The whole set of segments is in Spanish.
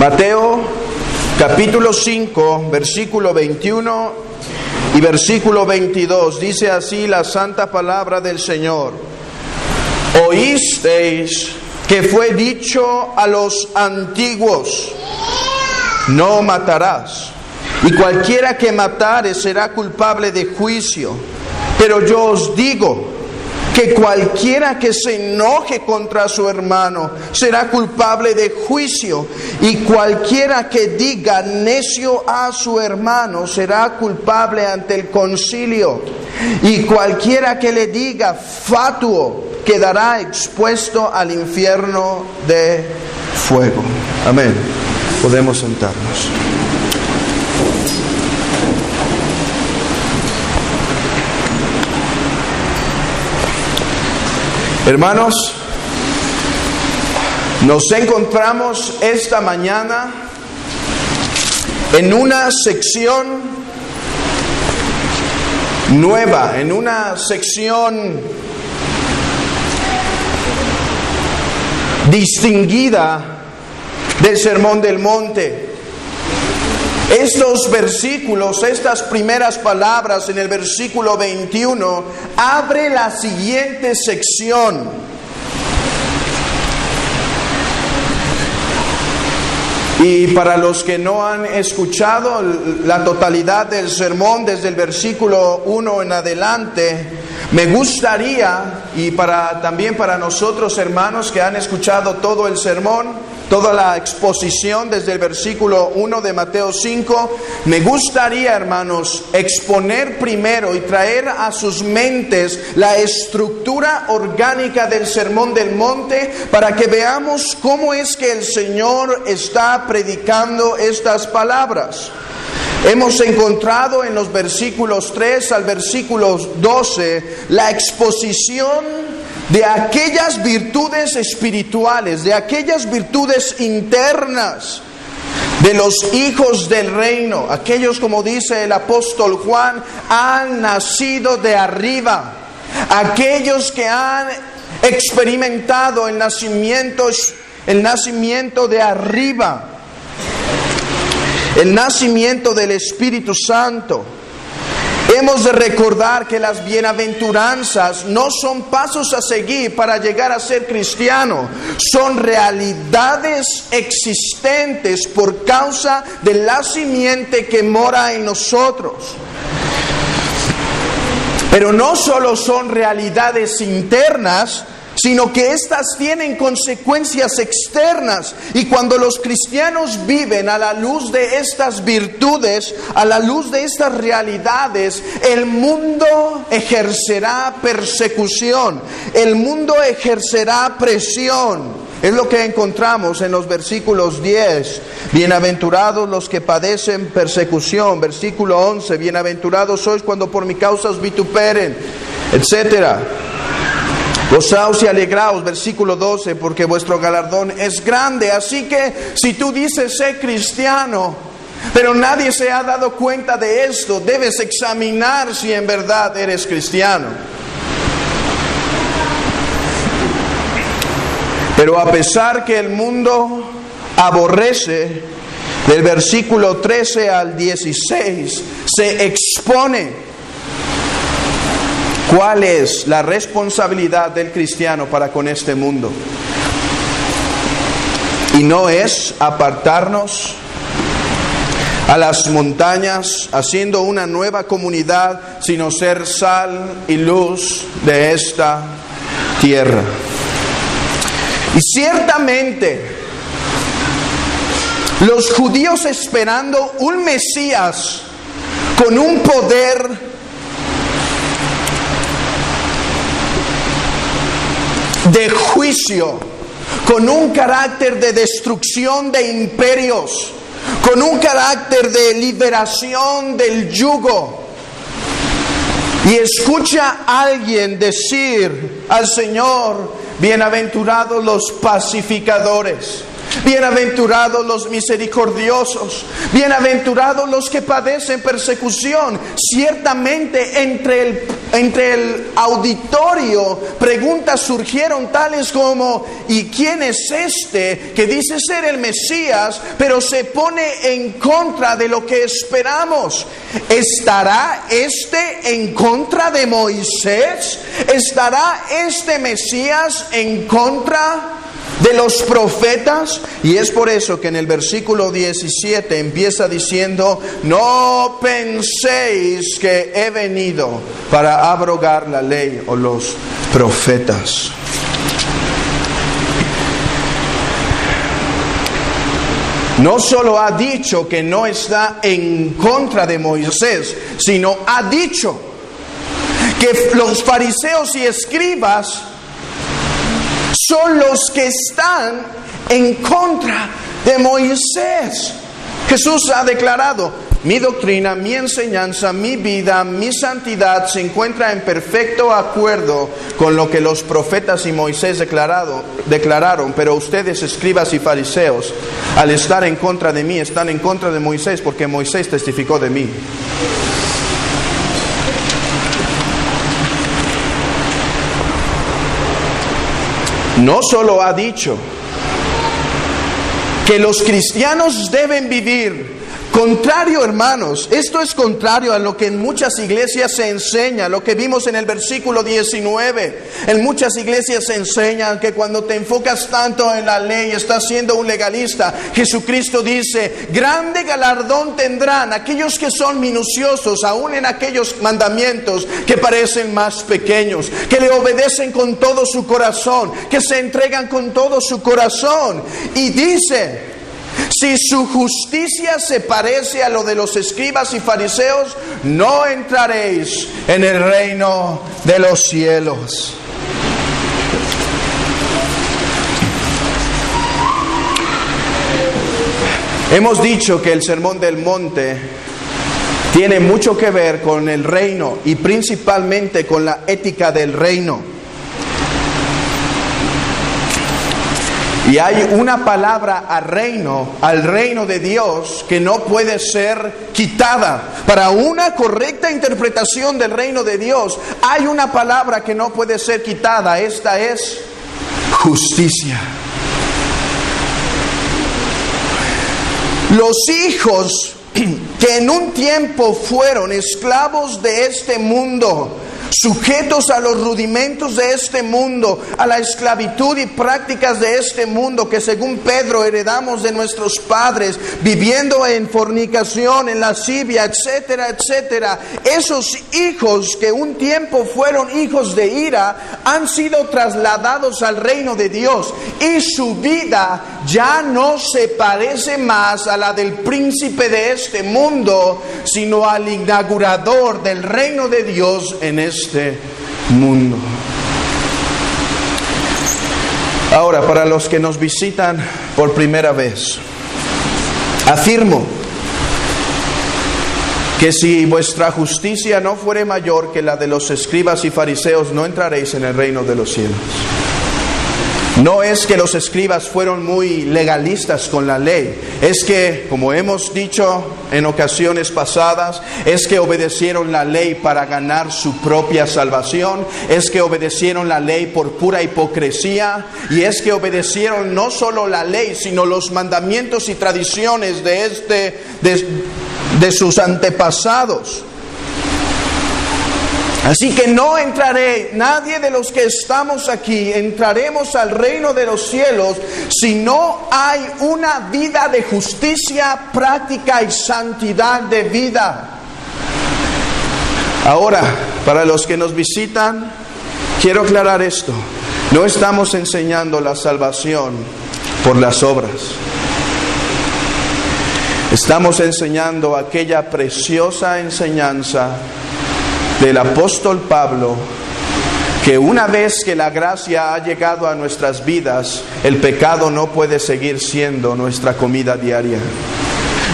Mateo capítulo 5, versículo 21 y versículo 22. Dice así la santa palabra del Señor. Oísteis que fue dicho a los antiguos: no matarás, y cualquiera que matare será culpable de juicio. Pero yo os digo que cualquiera que se enoje contra su hermano será culpable de juicio, y cualquiera que diga necio a su hermano será culpable ante el concilio, y cualquiera que le diga fatuo quedará expuesto al infierno de fuego. Amén. Podemos sentarnos. Hermanos, nos encontramos esta mañana en una sección nueva, en una sección distinguida del Sermón del Monte. Estos versículos, estas primeras palabras en el versículo 21, abre la siguiente sección. Y para los que no han escuchado la totalidad del sermón desde el versículo 1 en adelante, me gustaría, y también para nosotros hermanos que han escuchado todo el sermón, toda la exposición desde el versículo 1 de Mateo 5, me gustaría, hermanos, exponer primero y traer a sus mentes la estructura orgánica del Sermón del Monte para que veamos cómo es que el Señor está predicando estas palabras. Hemos encontrado en los versículos 3 al versículo 12 la exposición de aquellas virtudes espirituales, de aquellas virtudes internas de los hijos del reino, aquellos, como dice el apóstol Juan, han nacido de arriba, aquellos que han experimentado el nacimiento de arriba, el nacimiento del Espíritu Santo. Hemos de recordar que las bienaventuranzas no son pasos a seguir para llegar a ser cristiano, son realidades existentes por causa de la simiente que mora en nosotros. Pero no solo son realidades internas, sino que éstas tienen consecuencias externas. Y cuando los cristianos viven a la luz de estas virtudes, a la luz de estas realidades, el mundo ejercerá persecución, el mundo ejercerá presión. Es lo que encontramos en los versículos 10. Bienaventurados los que padecen persecución. Versículo 11. Bienaventurados sois cuando por mi causa os vituperen, etcétera. Gozaos y alegraos, versículo 12, porque vuestro galardón es grande. Así que si tú dices ser cristiano, pero nadie se ha dado cuenta de esto, debes examinar si en verdad eres cristiano. Pero a pesar que el mundo aborrece, del versículo 13 al 16, se expone ¿cuál es la responsabilidad del cristiano para con este mundo? Y no es apartarnos a las montañas haciendo una nueva comunidad, sino ser sal y luz de esta tierra. Y ciertamente los judíos esperando un Mesías con un poder de juicio, con un carácter de destrucción de imperios, con un carácter de liberación del yugo. Y escucha a alguien decir al Señor: bienaventurados los pacificadores, Bienaventurados los misericordiosos, bienaventurados los que padecen persecución. Ciertamente entre el auditorio preguntas surgieron tales como: ¿y quién es este que dice ser el Mesías, pero se pone en contra de lo que esperamos? ¿Estará este en contra de Moisés? ¿Estará este Mesías en contra de los profetas? Y es por eso que en el versículo 17 empieza diciendo: no penséis que he venido para abrogar la ley o los profetas. No solo ha dicho que no está en contra de Moisés, sino ha dicho que los fariseos y escribas son los que están en contra de Moisés. Jesús ha declarado: mi doctrina, mi enseñanza, mi vida, mi santidad se encuentra en perfecto acuerdo con lo que los profetas y Moisés declararon. Pero ustedes, escribas y fariseos, al estar en contra de mí, están en contra de Moisés, porque Moisés testificó de mí. No solo ha dicho que los cristianos deben vivir contrario, hermanos, esto es contrario a lo que en muchas iglesias se enseña, lo que vimos en el versículo 19. En muchas iglesias se enseña que cuando te enfocas tanto en la ley, estás siendo un legalista. Jesucristo dice: grande galardón tendrán aquellos que son minuciosos, aún en aquellos mandamientos que parecen más pequeños, que le obedecen con todo su corazón, que se entregan con todo su corazón. Y dice: si su justicia se parece a lo de los escribas y fariseos, no entraréis en el reino de los cielos. Hemos dicho que el Sermón del Monte tiene mucho que ver con el reino y principalmente con la ética del reino. Y hay una palabra al reino de Dios, que no puede ser quitada. Para una correcta interpretación del reino de Dios, hay una palabra que no puede ser quitada. Esta es justicia. Los hijos que en un tiempo fueron esclavos de este mundo, sujetos a los rudimentos de este mundo, a la esclavitud y prácticas de este mundo que según Pedro heredamos de nuestros padres, viviendo en fornicación, en lascivia, etcétera, etcétera. Esos hijos que un tiempo fueron hijos de ira han sido trasladados al reino de Dios, y su vida ya no se parece más a la del príncipe de este mundo, sino al inaugurador del reino de Dios en este mundo. Ahora, para los que nos visitan por primera vez, afirmo que si vuestra justicia no fuere mayor que la de los escribas y fariseos, no entraréis en el reino de los cielos. No es que los escribas fueron muy legalistas con la ley, es que, como hemos dicho en ocasiones pasadas, es que obedecieron la ley para ganar su propia salvación, es que obedecieron la ley por pura hipocresía, y es que obedecieron no solo la ley, sino los mandamientos y tradiciones de sus antepasados. Así que no entraré, nadie de los que estamos aquí entraremos al reino de los cielos si no hay una vida de justicia práctica y santidad de vida. Ahora, para los que nos visitan, quiero aclarar esto: no estamos enseñando la salvación por las obras. Estamos enseñando aquella preciosa enseñanza del apóstol Pablo, que una vez que la gracia ha llegado a nuestras vidas, el pecado no puede seguir siendo nuestra comida diaria.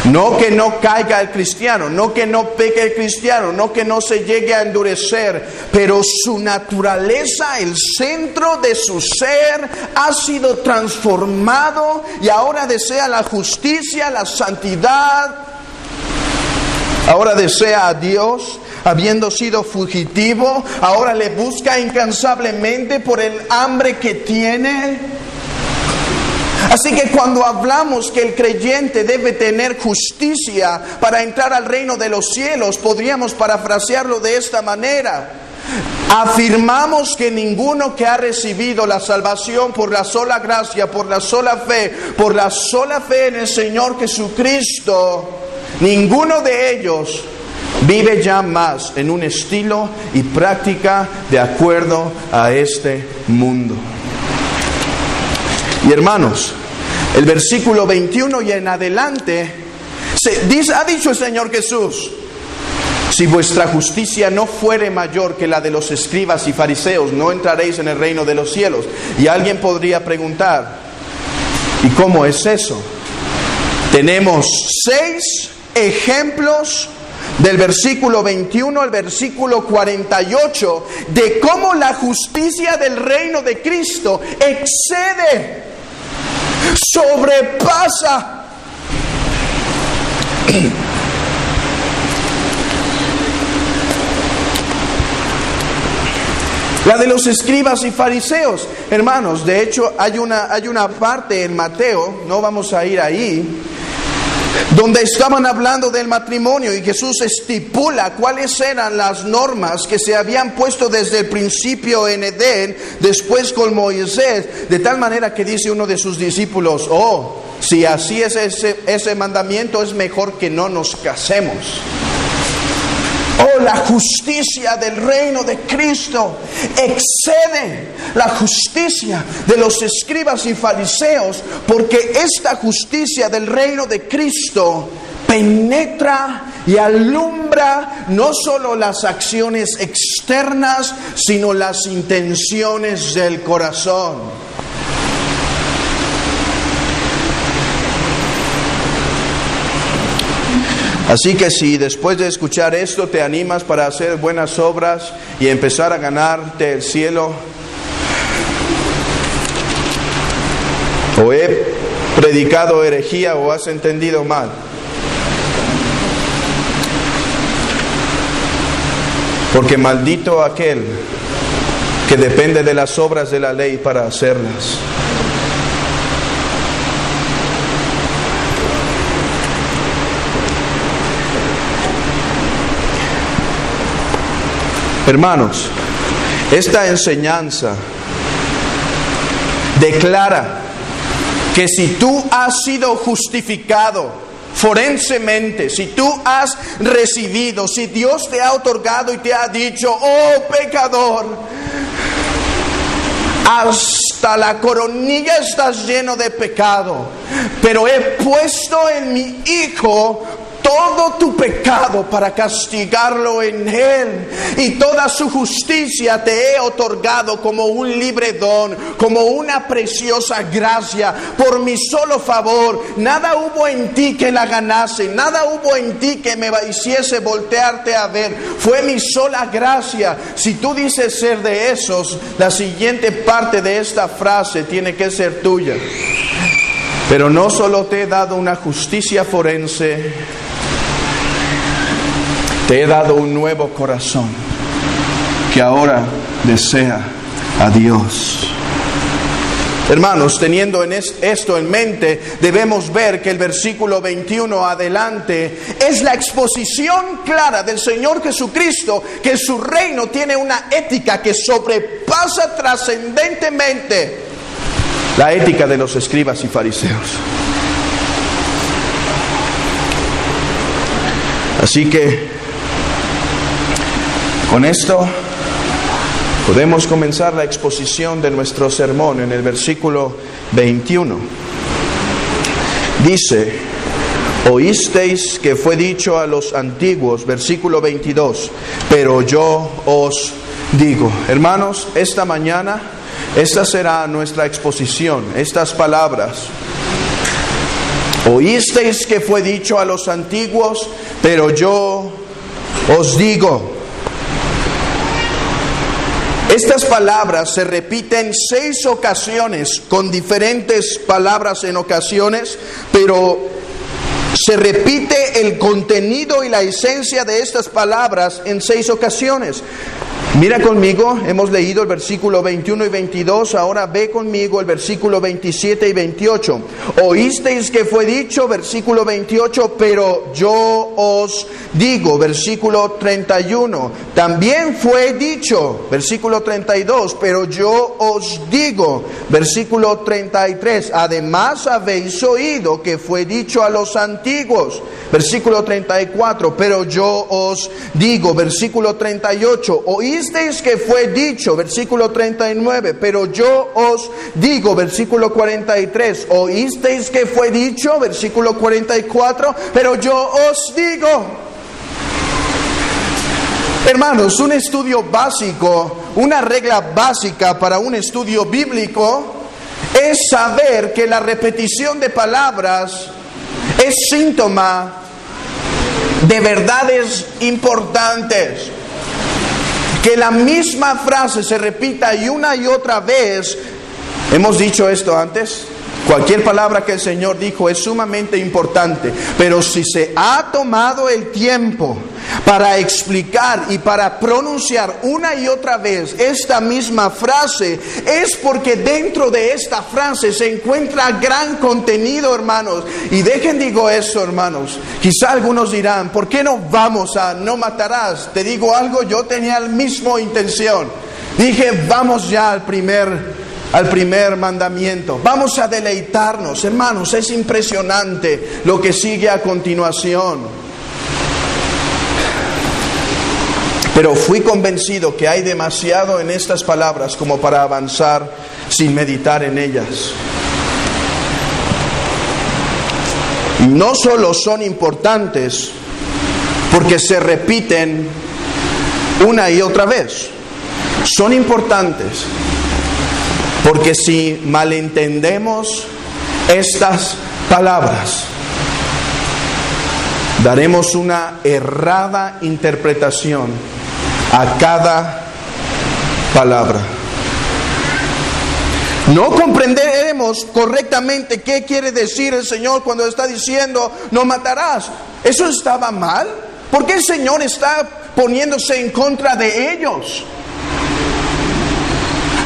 No que no caiga el cristiano, no que no peque el cristiano, no que no se llegue a endurecer, pero su naturaleza, el centro de su ser, ha sido transformado y ahora desea la justicia, la santidad. Ahora desea a Dios, habiendo sido fugitivo, ahora le busca incansablemente por el hambre que tiene. Así que cuando hablamos que el creyente debe tener justicia para entrar al reino de los cielos, podríamos parafrasearlo de esta manera. Afirmamos que ninguno que ha recibido la salvación por la sola gracia, por la sola fe en el Señor Jesucristo, ninguno de ellos vive ya más en un estilo y práctica de acuerdo a este mundo. Y hermanos, el versículo 21 y en adelante ha dicho el Señor Jesús: si vuestra justicia no fuere mayor que la de los escribas y fariseos, no entraréis en el reino de los cielos. Y alguien podría preguntar: ¿y cómo es eso? Tenemos 6 ejemplos del versículo 21 al versículo 48 de cómo la justicia del reino de Cristo excede, sobrepasa la de los escribas y fariseos. Hermanos, de hecho hay una parte en Mateo, no vamos a ir ahí, donde estaban hablando del matrimonio y Jesús estipula cuáles eran las normas que se habían puesto desde el principio en Edén, después con Moisés, de tal manera que dice uno de sus discípulos: si así es ese mandamiento, es mejor que no nos casemos. La justicia del reino de Cristo excede la justicia de los escribas y fariseos, porque esta justicia del reino de Cristo penetra y alumbra no solo las acciones externas, sino las intenciones del corazón. Así que si después de escuchar esto te animas para hacer buenas obras y empezar a ganarte el cielo, o he predicado herejía o has entendido mal, porque maldito aquel que depende de las obras de la ley para hacerlas. Hermanos, esta enseñanza declara que si tú has sido justificado forensemente, si tú has recibido, si Dios te ha otorgado y te ha dicho: oh pecador, hasta la coronilla estás lleno de pecado, pero he puesto en mi Hijo todo tu pecado para castigarlo en Él, y toda su justicia te he otorgado como un libre don, como una preciosa gracia, por mi solo favor. Nada hubo en ti que la ganase, nada hubo en ti que me hiciese voltearte a ver, fue mi sola gracia. Si tú dices ser de esos, la siguiente parte de esta frase tiene que ser tuya. Pero no solo te he dado una justicia forense, te he dado un nuevo corazón que ahora desea a Dios. Hermanos, teniendo esto en mente, debemos ver que el versículo 21 adelante es la exposición clara del Señor Jesucristo, que su reino tiene una ética que sobrepasa trascendentemente la ética de los escribas y fariseos. Así que con esto podemos comenzar la exposición de nuestro sermón. En el versículo 21 dice: oísteis que fue dicho a los antiguos, versículo 22, pero yo os digo. Hermanos, esta mañana, esta será nuestra exposición, estas palabras. Oísteis que fue dicho a los antiguos, pero yo os digo. Estas palabras se repiten 6 ocasiones, con diferentes palabras en ocasiones, pero se repite el contenido y la esencia de estas palabras en 6 ocasiones. Mira conmigo, hemos leído el versículo 21 y 22, ahora ve conmigo el versículo 27 y 28. Oísteis que fue dicho, versículo 28, pero yo os digo, versículo 31. También fue dicho, versículo 32, pero yo os digo, versículo 33. Además habéis oído que fue dicho a los antiguos, versículo 34, pero yo os digo, versículo 38. Oísteis que fue dicho, versículo 39, pero yo os digo, versículo 43. Oísteis que fue dicho, versículo 44, pero yo os digo. Hermanos, un estudio básico, una regla básica para un estudio bíblico es saber que la repetición de palabras es síntoma de verdades importantes. Que la misma frase se repita y una y otra vez, hemos dicho esto antes, cualquier palabra que el Señor dijo es sumamente importante, pero si se ha tomado el tiempo para explicar y para pronunciar una y otra vez esta misma frase, es porque dentro de esta frase se encuentra gran contenido, hermanos. Y digo eso, hermanos, quizá algunos dirán, ¿por qué no vamos a no matarás? Te digo algo, yo tenía la misma intención. Dije, vamos ya al primer mandamiento. Vamos a deleitarnos, hermanos. Es impresionante lo que sigue a continuación. Pero fui convencido que hay demasiado en estas palabras como para avanzar sin meditar en ellas. No solo son importantes porque se repiten una y otra vez. Son importantes porque si malentendemos estas palabras, daremos una errada interpretación a cada palabra. No comprenderemos correctamente qué quiere decir el Señor cuando está diciendo no matarás. ¿Eso estaba mal? ¿Por qué el Señor está poniéndose en contra de ellos?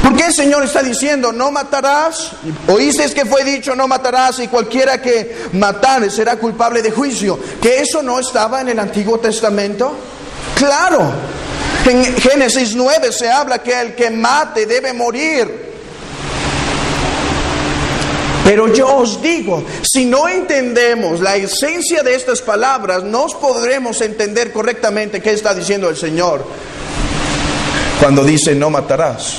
¿Por qué el Señor está diciendo no matarás? Oísteis que fue dicho no matarás y cualquiera que matare será culpable de juicio. ¿Que eso no estaba en el Antiguo Testamento? Claro. En Génesis 9 se habla que el que mate debe morir. Pero yo os digo, si no entendemos la esencia de estas palabras, no podremos entender correctamente qué está diciendo el Señor cuando dice no matarás.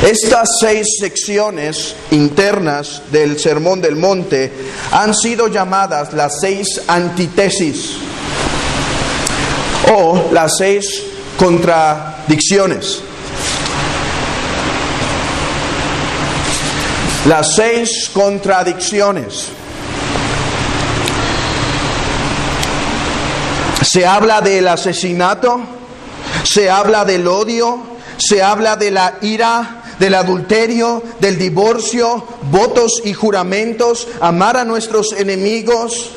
Estas 6 secciones internas del Sermón del Monte han sido llamadas las 6 antítesis o las 6 contradicciones. Las 6 contradicciones. Se habla del asesinato, se habla del odio, se habla de la ira, del adulterio, del divorcio, votos y juramentos, amar a nuestros enemigos.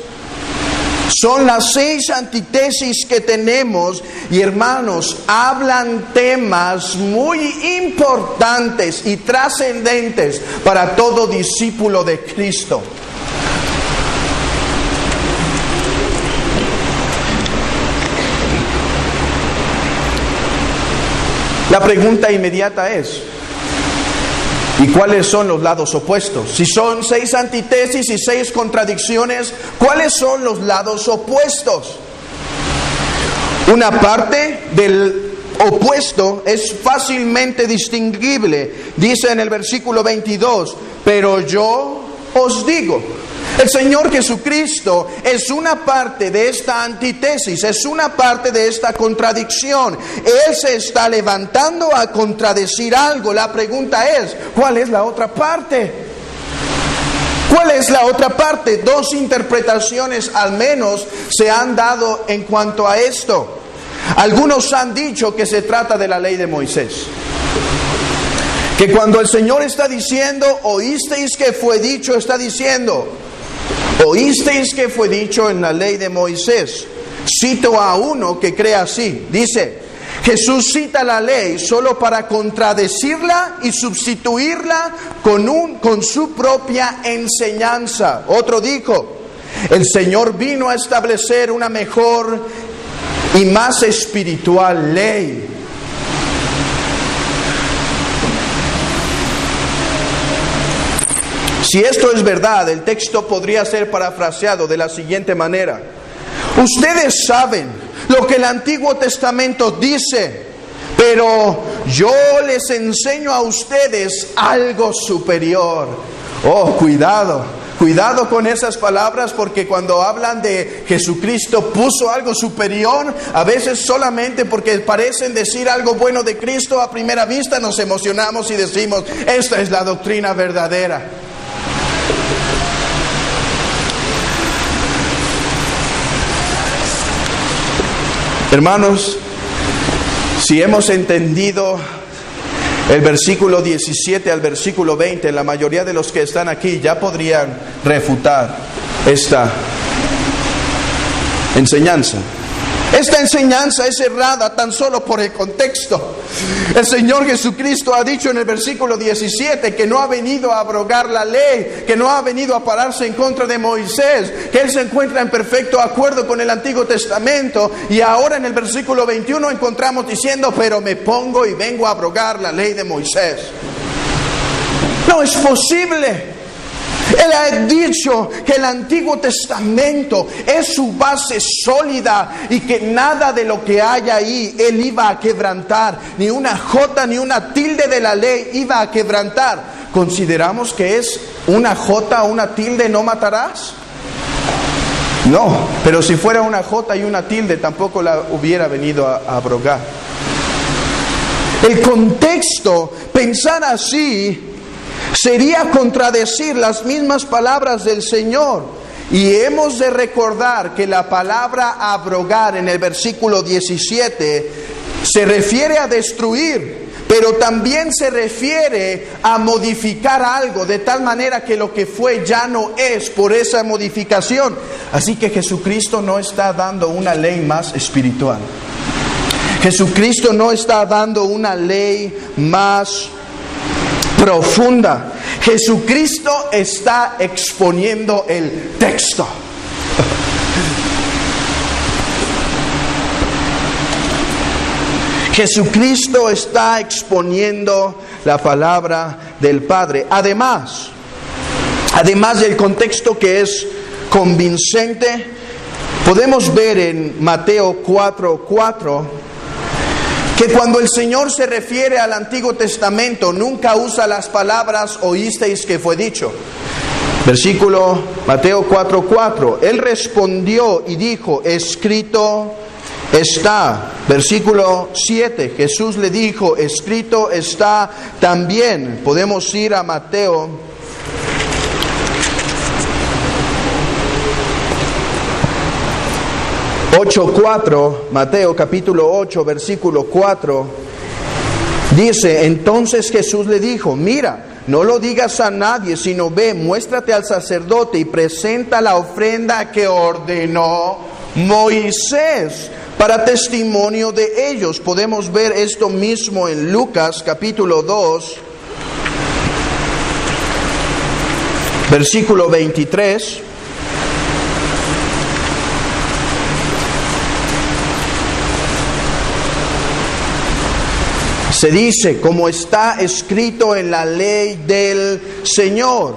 Son las 6 antítesis que tenemos y, hermanos, hablan temas muy importantes y trascendentes para todo discípulo de Cristo. La pregunta inmediata es, ¿y cuáles son los lados opuestos? Si son 6 antítesis y 6 contradicciones, ¿cuáles son los lados opuestos? Una parte del opuesto es fácilmente distinguible. Dice en el versículo 22, pero yo os digo. El Señor Jesucristo es una parte de esta antítesis, es una parte de esta contradicción. Él se está levantando a contradecir algo. La pregunta es, ¿cuál es la otra parte? ¿Cuál es la otra parte? Dos interpretaciones al menos se han dado en cuanto a esto. Algunos han dicho que se trata de la ley de Moisés. Que cuando el Señor está diciendo, oísteis que fue dicho, está diciendo, oísteis que fue dicho en la ley de Moisés. Cito a uno que cree así. Dice, Jesús cita la ley solo para contradecirla y sustituirla con su propia enseñanza. Otro dijo, el Señor vino a establecer una mejor y más espiritual ley. Si esto es verdad, el texto podría ser parafraseado de la siguiente manera. Ustedes saben lo que el Antiguo Testamento dice, pero yo les enseño a ustedes algo superior. Oh, cuidado con esas palabras, porque cuando hablan de Jesucristo puso algo superior, a veces solamente porque parecen decir algo bueno de Cristo, a primera vista nos emocionamos y decimos, esta es la doctrina verdadera. Hermanos, si hemos entendido el versículo 17 al versículo 20, la mayoría de los que están aquí ya podrían refutar esta enseñanza. Esta enseñanza es errada tan solo por el contexto. El Señor Jesucristo ha dicho en el versículo 17 que no ha venido a abrogar la ley, que no ha venido a pararse en contra de Moisés, que Él se encuentra en perfecto acuerdo con el Antiguo Testamento. Y ahora en el versículo 21 encontramos diciendo, pero me pongo y vengo a abrogar la ley de Moisés. No es posible. Él ha dicho que el Antiguo Testamento es su base sólida y que nada de lo que hay ahí Él iba a quebrantar, ni una jota ni una tilde de la ley iba a quebrantar. ¿Consideramos que es una jota o una tilde no matarás? No, pero si fuera una jota y una tilde tampoco la hubiera venido a abrogar. El contexto, pensar así, sería contradecir las mismas palabras del Señor. Y hemos de recordar que la palabra abrogar en el versículo 17 se refiere a destruir, pero también se refiere a modificar algo de tal manera que lo que fue ya no es por esa modificación. Así que Jesucristo no está dando una ley más espiritual. Jesucristo no está dando una ley más profunda. Jesucristo está exponiendo el texto. Jesucristo está exponiendo la palabra del Padre. Además del contexto que es convincente, podemos ver en Mateo 4:4 que cuando el Señor se refiere al Antiguo Testamento, nunca usa las palabras oísteis que fue dicho. Versículo Mateo 4:4. Él respondió y dijo, escrito está. Versículo 7. Jesús le dijo, escrito está también. Podemos ir a Mateo 8:4, Mateo capítulo 8, versículo 4, dice, entonces Jesús le dijo, mira, no lo digas a nadie, sino ve, muéstrate al sacerdote y presenta la ofrenda que ordenó Moisés para testimonio de ellos. Podemos ver esto mismo en Lucas capítulo 2, versículo 23. Se dice, como está escrito en la ley del Señor.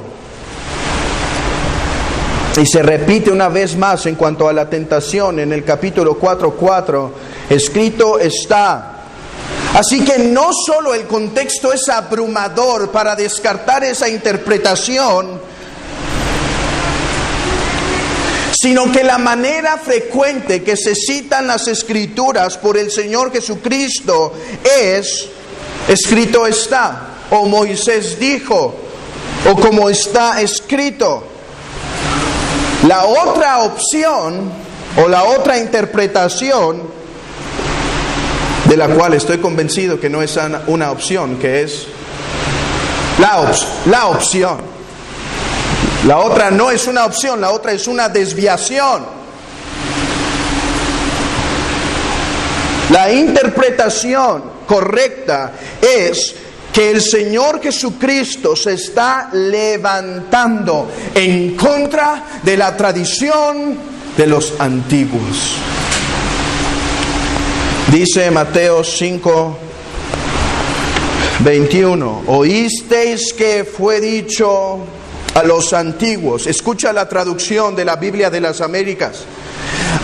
Y se repite una vez más en cuanto a la tentación en el capítulo 4:4, escrito está. Así que no solo el contexto es abrumador para descartar esa interpretación, sino que la manera frecuente que se citan las Escrituras por el Señor Jesucristo es: escrito está, o Moisés dijo, o como está escrito. La otra opción o la otra interpretación, de la cual estoy convencido que no es una opción, que es la opción. La otra no es una opción, la otra es una desviación. La interpretación correcta es que el Señor Jesucristo se está levantando en contra de la tradición de los antiguos. Dice Mateo 5:21, oísteis que fue dicho a los antiguos. Escucha la traducción de la Biblia de las Américas.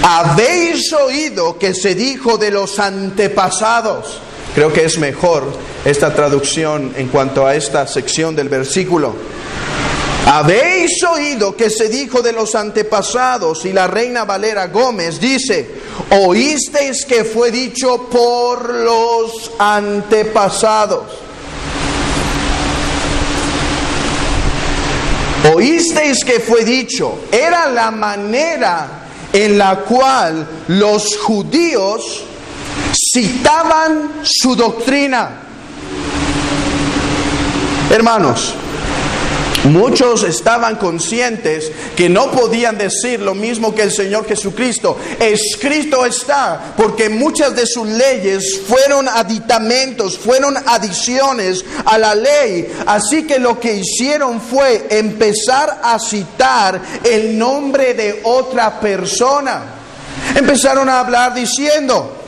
Habéis oído que se dijo de los antepasados. Creo que es mejor esta traducción en cuanto a esta sección del versículo. Habéis oído que se dijo de los antepasados, y la Reina Valera Gómez dice, oísteis que fue dicho por los antepasados. Oísteis que fue dicho. Era la manera en la cual los judíos citaban su doctrina. Hermanos, muchos estaban conscientes que no podían decir lo mismo que el Señor Jesucristo. Escrito está, porque muchas de sus leyes fueron aditamentos, fueron adiciones a la ley. Así que lo que hicieron fue empezar a citar el nombre de otra persona. Empezaron a hablar diciendo,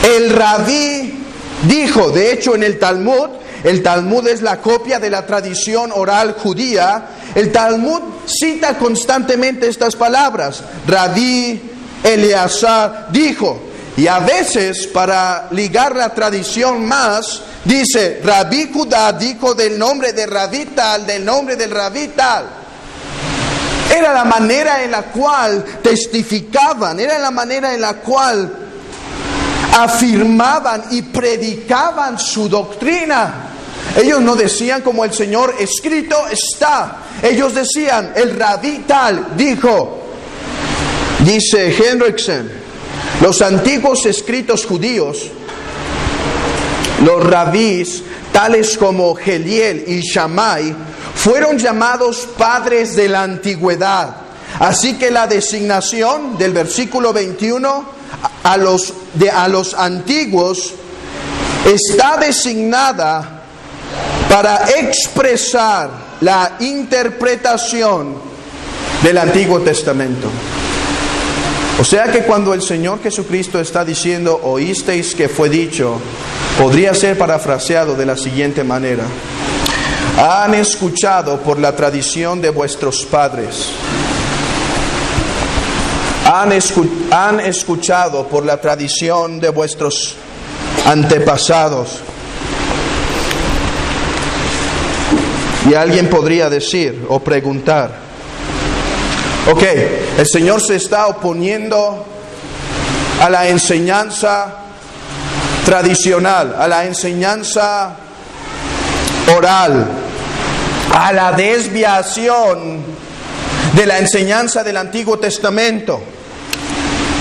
el rabí dijo. De hecho, en el Talmud es la copia de la tradición oral judía. El Talmud cita constantemente estas palabras. Rabí Eleazar dijo. Y a veces, para ligar la tradición más, dice, Rabí Judá dijo del nombre de Rabí tal, del nombre del Rabí tal. Era la manera en la cual testificaban, era la manera en la cual afirmaban y predicaban su doctrina. Ellos no decían como el Señor, escrito está. Ellos decían, el rabí tal dijo. Dice Hendrickson, los antiguos escritos judíos, los rabís, tales como Geliel y Shammai, fueron llamados padres de la antigüedad. Así que la designación del versículo 21 a los antiguos está designada para expresar la interpretación del Antiguo Testamento. O sea que cuando el Señor Jesucristo está diciendo, oísteis que fue dicho, podría ser parafraseado de la siguiente manera: han escuchado por la tradición de vuestros padres. Han escuchado por la tradición de vuestros antepasados. Y alguien podría decir o preguntar, ok, el Señor se está oponiendo a la enseñanza tradicional, a la enseñanza oral, a la desviación de la enseñanza del Antiguo Testamento.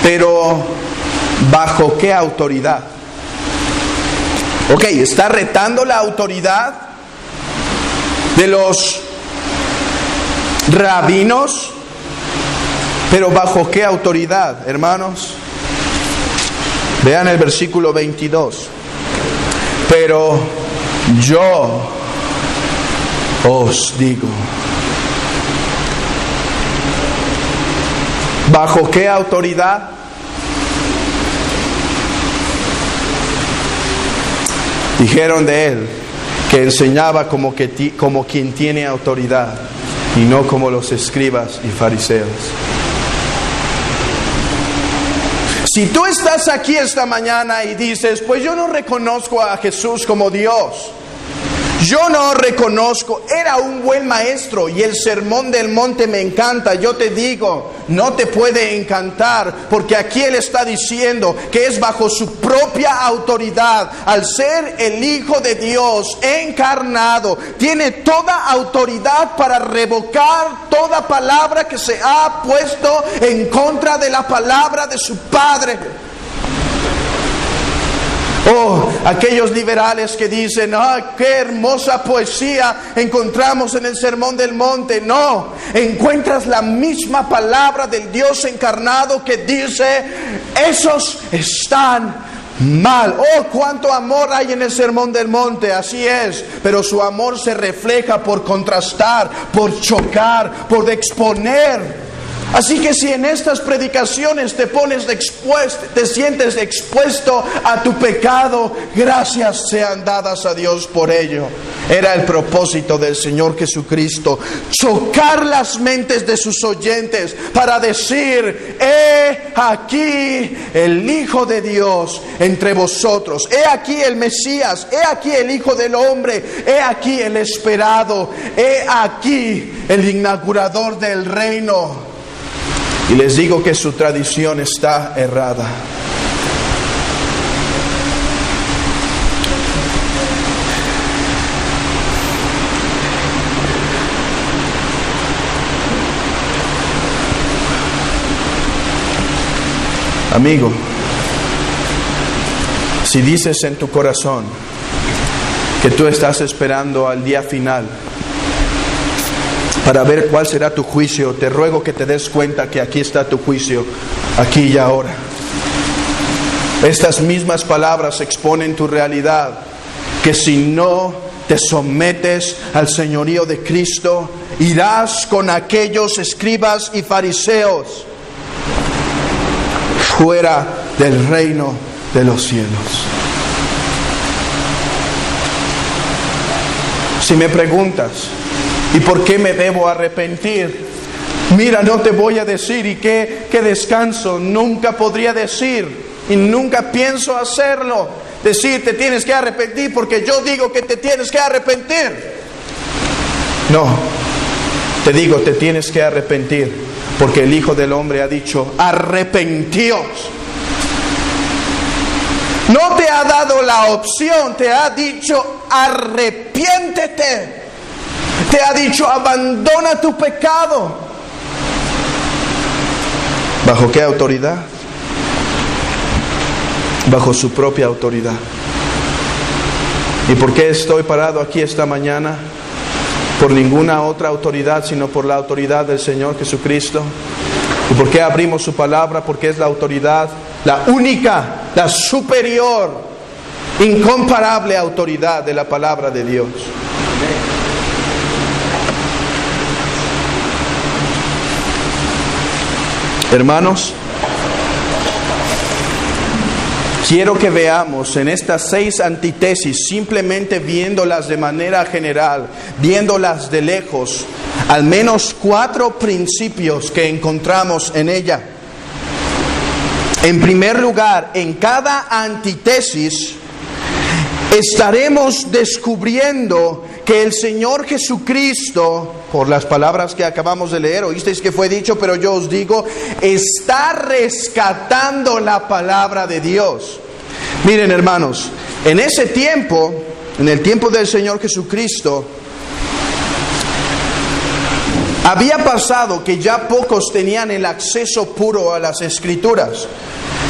Pero ¿bajo qué autoridad? Ok, está retando la autoridad de los rabinos, pero ¿bajo qué autoridad, hermanos? Vean el versículo 22. Pero yo os digo. ¿Bajo qué autoridad? Dijeron de él que enseñaba como quien tiene autoridad y no como los escribas y fariseos. Si tú estás aquí esta mañana y dices, pues yo no reconozco a Jesús como Dios, Yo no reconozco, era un buen maestro y el sermón del monte me encanta. Yo te digo, no te puede encantar, porque aquí él está diciendo que es bajo su propia autoridad. Al ser el Hijo de Dios encarnado, tiene toda autoridad para revocar toda palabra que se ha puesto en contra de la palabra de su Padre. Oh, aquellos liberales que dicen, qué hermosa poesía encontramos en el Sermón del Monte. No, encuentras la misma palabra del Dios encarnado que dice, esos están mal. Oh, cuánto amor hay en el Sermón del Monte, así es, pero su amor se refleja por contrastar, por chocar, por exponer. Así que si en estas predicaciones te sientes expuesto a tu pecado, gracias sean dadas a Dios por ello. Era el propósito del Señor Jesucristo, chocar las mentes de sus oyentes para decir, he aquí el Hijo de Dios entre vosotros, he aquí el Mesías, he aquí el Hijo del Hombre, he aquí el esperado, he aquí el inaugurador del reino. Y les digo que su tradición está errada. Amigo, si dices en tu corazón que tú estás esperando al día final para ver cuál será tu juicio, te ruego que te des cuenta que aquí está tu juicio, aquí y ahora. Estas mismas palabras exponen tu realidad, que si no te sometes al señorío de Cristo, irás con aquellos escribas y fariseos fuera del reino de los cielos. Si me preguntas, ¿y por qué me debo arrepentir? Mira, no te voy a decir, y qué descanso, nunca podría decir, y nunca pienso hacerlo, decir te tienes que arrepentir porque yo digo que te tienes que arrepentir. No, te digo, te tienes que arrepentir porque el Hijo del Hombre ha dicho, arrepentíos. No te ha dado la opción, te ha dicho, arrepiéntete. Te ha dicho, abandona tu pecado. ¿Bajo qué autoridad? Bajo su propia autoridad. ¿Y por qué estoy parado aquí esta mañana? Por ninguna otra autoridad, sino por la autoridad del Señor Jesucristo. ¿Y por qué abrimos su palabra? Porque es la autoridad, la única, la superior, incomparable autoridad de la palabra de Dios. Hermanos, quiero que veamos en estas 6 antítesis, simplemente viéndolas de manera general, viéndolas de lejos, al menos 4 principios que encontramos en ella. En primer lugar, en cada antítesis estaremos descubriendo que el Señor Jesucristo, por las palabras que acabamos de leer, oísteis que fue dicho, pero yo os digo, está rescatando la palabra de Dios. Miren, hermanos, en ese tiempo, en el tiempo del Señor Jesucristo, había pasado que ya pocos tenían el acceso puro a las Escrituras.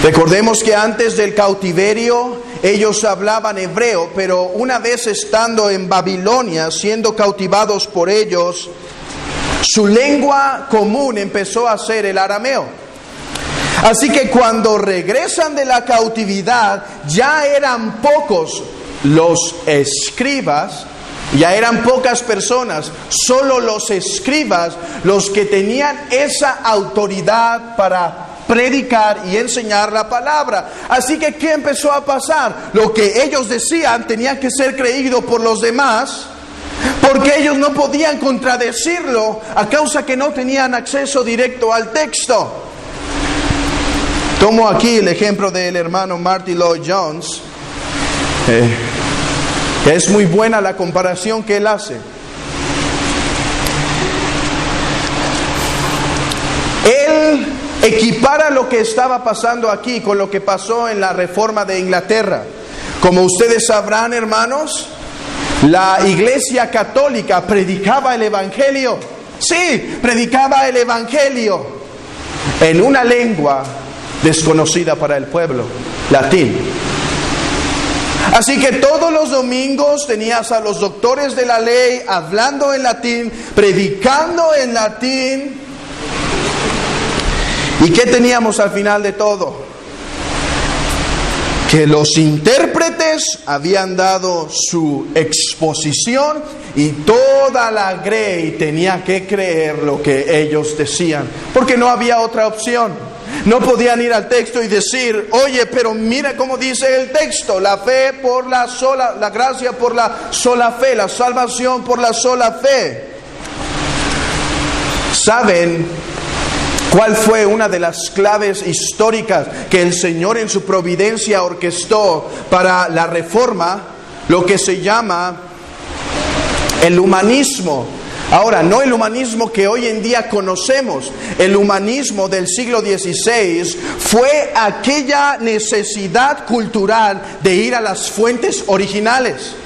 Recordemos que antes del cautiverio ellos hablaban hebreo, pero una vez estando en Babilonia, siendo cautivados por ellos, su lengua común empezó a ser el arameo. Así que cuando regresan de la cautividad, ya eran pocos los escribas, ya eran pocas personas, solo los escribas los que tenían esa autoridad para predicar y enseñar la palabra. Así que ¿qué empezó a pasar? Lo que ellos decían tenía que ser creído por los demás, porque ellos no podían contradecirlo a causa que no tenían acceso directo al texto. Tomo aquí el ejemplo del hermano Martin Lloyd Jones. Es muy buena la comparación que él hace. Él equipara lo que estaba pasando aquí con lo que pasó en la Reforma de Inglaterra. Como ustedes sabrán, hermanos, la Iglesia Católica predicaba el Evangelio. Sí, predicaba el Evangelio en una lengua desconocida para el pueblo, latín. Así que todos los domingos tenías a los doctores de la ley hablando en latín, predicando en latín. ¿Y qué teníamos al final de todo? Que los intérpretes habían dado su exposición y toda la grey tenía que creer lo que ellos decían, porque no había otra opción. No podían ir al texto y decir, oye, pero mira cómo dice el texto, la fe por la sola, la gracia por la sola fe, la salvación por la sola fe. ¿Saben cuál fue una de las claves históricas que el Señor en su providencia orquestó para la Reforma? Lo que se llama el humanismo. Ahora, no el humanismo que hoy en día conocemos. El humanismo del siglo XVI fue aquella necesidad cultural de ir a las fuentes originales.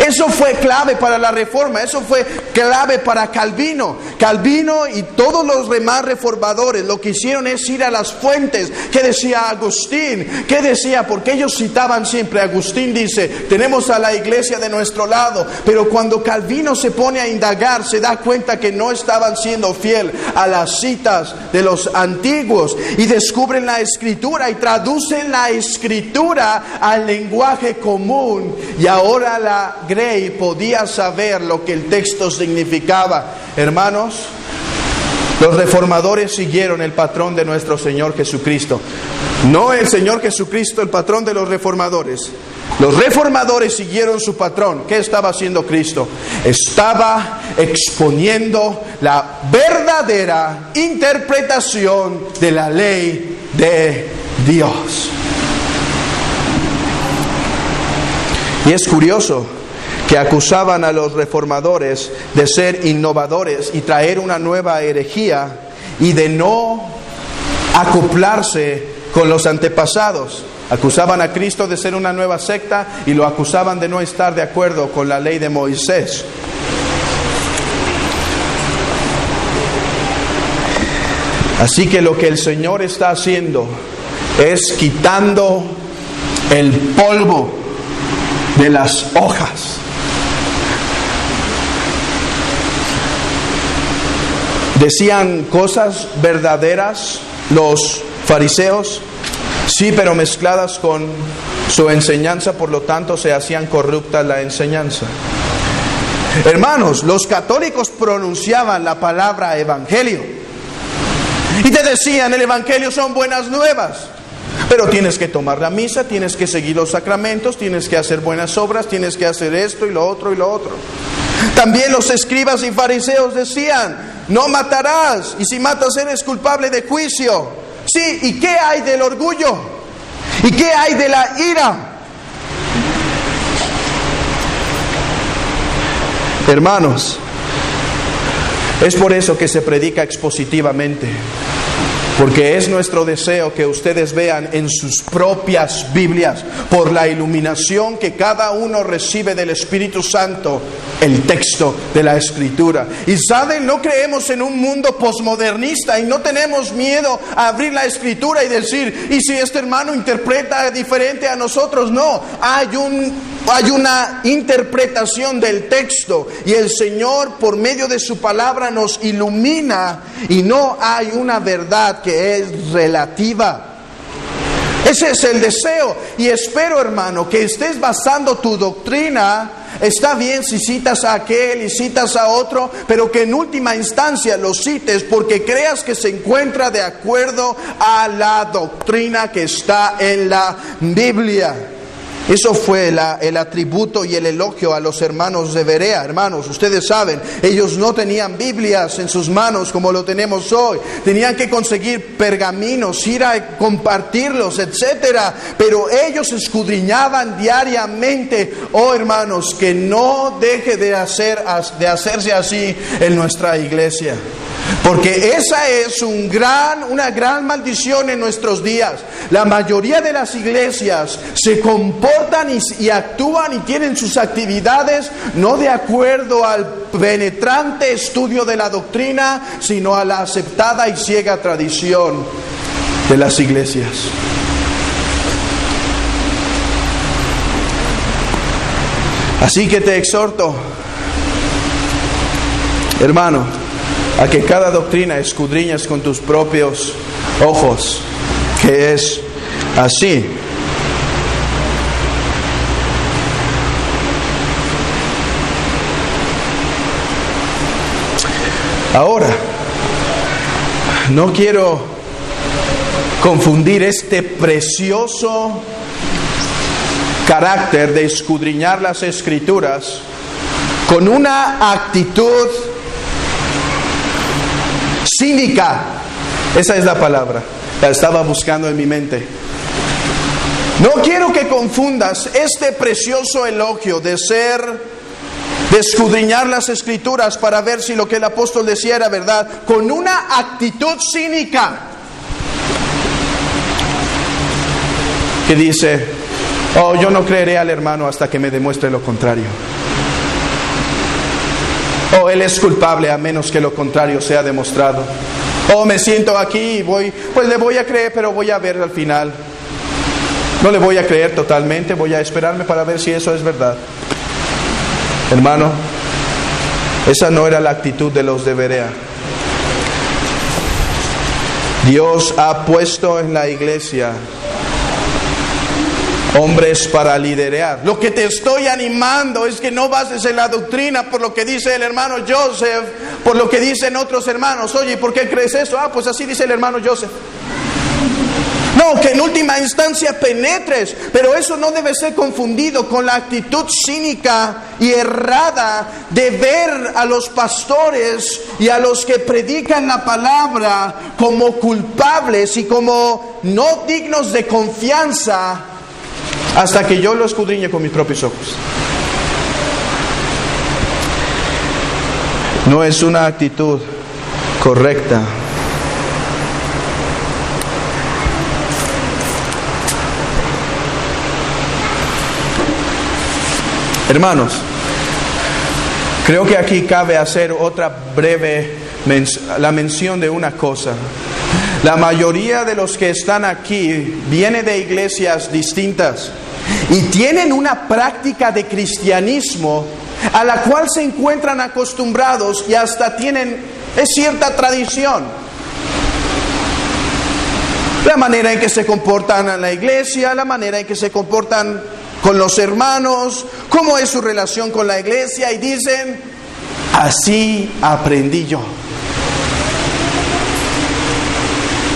Eso fue clave para la Reforma, eso fue clave para Calvino. Calvino y todos los demás reformadores lo que hicieron es ir a las fuentes. ¿Qué decía Agustín? ¿Qué decía? Porque ellos citaban siempre, Agustín dice, tenemos a la iglesia de nuestro lado, pero cuando Calvino se pone a indagar, se da cuenta que no estaban siendo fiel a las citas de los antiguos y descubren la Escritura y traducen la Escritura al lenguaje común, y ahora la Grey podía saber lo que el texto significaba. Hermanos, los reformadores siguieron el patrón de nuestro Señor Jesucristo. No el Señor Jesucristo, el patrón de los reformadores. Los reformadores siguieron su patrón. ¿Qué estaba haciendo Cristo? Estaba exponiendo la verdadera interpretación de la ley de Dios. Y es curioso que acusaban a los reformadores de ser innovadores y traer una nueva herejía y de no acoplarse con los antepasados. Acusaban a Cristo de ser una nueva secta y lo acusaban de no estar de acuerdo con la ley de Moisés. Así que lo que el Señor está haciendo es quitando el polvo de las hojas. ¿Decían cosas verdaderas los fariseos? Sí, pero mezcladas con su enseñanza, por lo tanto se hacían corrupta la enseñanza. Hermanos, los católicos pronunciaban la palabra evangelio y te decían, el evangelio son buenas nuevas, pero tienes que tomar la misa, tienes que seguir los sacramentos, tienes que hacer buenas obras, tienes que hacer esto y lo otro y lo otro. También los escribas y fariseos decían, no matarás, y si matas eres culpable de juicio. Sí, ¿y qué hay del orgullo? ¿Y qué hay de la ira? Hermanos, es por eso que se predica expositivamente, porque es nuestro deseo que ustedes vean en sus propias Biblias, por la iluminación que cada uno recibe del Espíritu Santo, el texto de la Escritura. Y saben, no creemos en un mundo posmodernista y no tenemos miedo a abrir la Escritura y decir, ¿y si este hermano interpreta diferente a nosotros? No, hay una interpretación del texto y el Señor por medio de su palabra nos ilumina y no hay una verdad que es relativa. Ese es el deseo y espero, hermano, que estés basando tu doctrina. Está bien si citas a aquel y citas a otro, pero que en última instancia lo cites porque creas que se encuentra de acuerdo a la doctrina que está en la Biblia. Eso fue el atributo y el elogio a los hermanos de Berea. Hermanos, ustedes saben, ellos no tenían Biblias en sus manos como lo tenemos hoy. Tenían que conseguir pergaminos, ir a compartirlos, etcétera. Pero ellos escudriñaban diariamente. Oh, hermanos, que no deje de hacerse así en nuestra iglesia. Porque esa es una gran maldición en nuestros días. La mayoría de las iglesias se comportan y actúan y tienen sus actividades no de acuerdo al penetrante estudio de la doctrina, sino a la aceptada y ciega tradición de las iglesias. Así que te exhorto, hermano, a que cada doctrina escudriñes con tus propios ojos, que es así. Ahora, no quiero confundir este precioso carácter de escudriñar las Escrituras con una actitud cínica. Esa es la palabra, la estaba buscando en mi mente. No quiero que confundas este precioso elogio de escudriñar las Escrituras para ver si lo que el apóstol decía era verdad, con una actitud cínica que dice: oh, yo no creeré al hermano hasta que me demuestre lo contrario. Oh, él es culpable a menos que lo contrario sea demostrado. Oh, me siento aquí y pues le voy a creer, pero voy a ver al final. No le voy a creer totalmente, voy a esperarme para ver si eso es verdad. Hermano, esa no era la actitud de los de Berea. Dios ha puesto en la iglesia hombres para liderar. Lo que te estoy animando es que no bases en la doctrina por lo que dice el hermano Joseph, por lo que dicen otros hermanos. Oye, ¿por qué crees eso? Ah, pues así dice el hermano Joseph. No, que en última instancia penetres, pero eso no debe ser confundido con la actitud cínica y errada de ver a los pastores y a los que predican la palabra como culpables y como no dignos de confianza hasta que yo lo escudriñe con mis propios ojos. No es una actitud correcta. Hermanos, creo que aquí cabe hacer otra breve la mención de una cosa. La mayoría de los que están aquí viene de iglesias distintas y tienen una práctica de cristianismo a la cual se encuentran acostumbrados y hasta tienen cierta tradición. La manera en que se comportan en la iglesia, la manera en que se comportan con los hermanos, cómo es su relación con la iglesia, y dicen: así aprendí yo.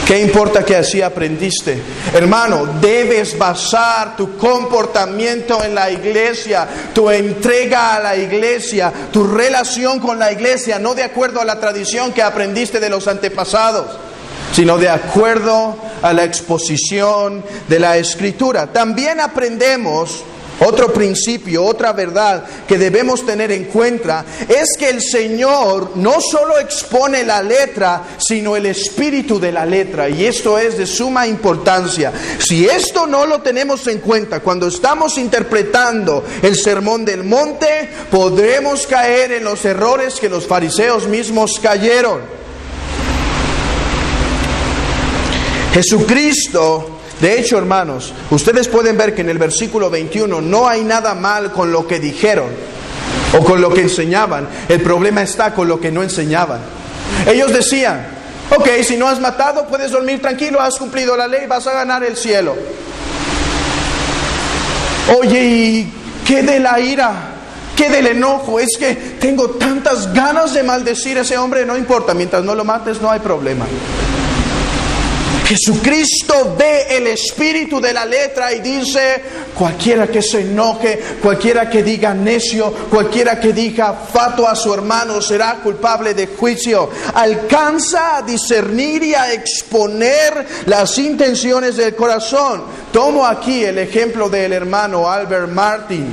¿Qué importa que así aprendiste? Hermano, debes basar tu comportamiento en la iglesia, tu entrega a la iglesia, tu relación con la iglesia, no de acuerdo a la tradición que aprendiste de los antepasados, sino de acuerdo a la exposición de la Escritura. También aprendemos otro principio, otra verdad que debemos tener en cuenta, es que el Señor no solo expone la letra, sino el espíritu de la letra, y esto es de suma importancia. Si esto no lo tenemos en cuenta cuando estamos interpretando el Sermón del Monte, podremos caer en los errores que los fariseos mismos cayeron. Jesucristo, de hecho, hermanos, ustedes pueden ver que en el versículo 21 no hay nada mal con lo que dijeron o con lo que enseñaban. El problema está con lo que no enseñaban. Ellos decían: ok, si no has matado, puedes dormir tranquilo, has cumplido la ley, vas a ganar el cielo. Oye, ¿y qué de la ira? ¿Qué del enojo? Es que tengo tantas ganas de maldecir a ese hombre. No importa, mientras no lo mates no hay problema. Jesucristo ve el espíritu de la letra y dice: cualquiera que se enoje, cualquiera que diga necio, cualquiera que diga fatuo a su hermano será culpable de juicio. Alcanza a discernir y a exponer las intenciones del corazón. Tomo aquí el ejemplo del hermano Albert Martin.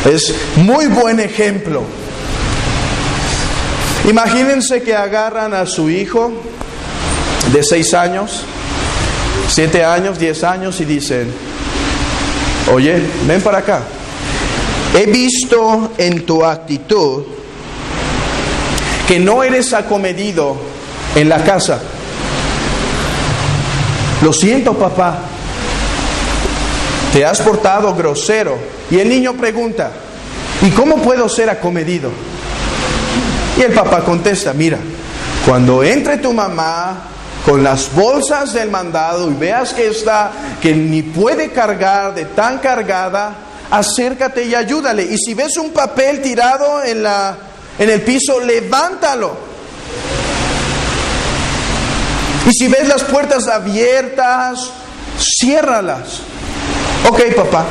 Es muy buen ejemplo. Imagínense que agarran a su hijo de 6 años, 7 años, 10 años y dicen: oye, ven para acá. He visto en tu actitud que no eres acomedido en la casa. Lo siento, papá. Te has portado grosero. Y el niño pregunta: ¿y cómo puedo ser acomedido? Y el papá contesta: mira, cuando entre tu mamá con las bolsas del mandado y veas que ni puede cargar de tan cargada, acércate y ayúdale. Y si ves un papel tirado en el piso, levántalo. Y si ves las puertas abiertas, ciérralas. Ok, papá.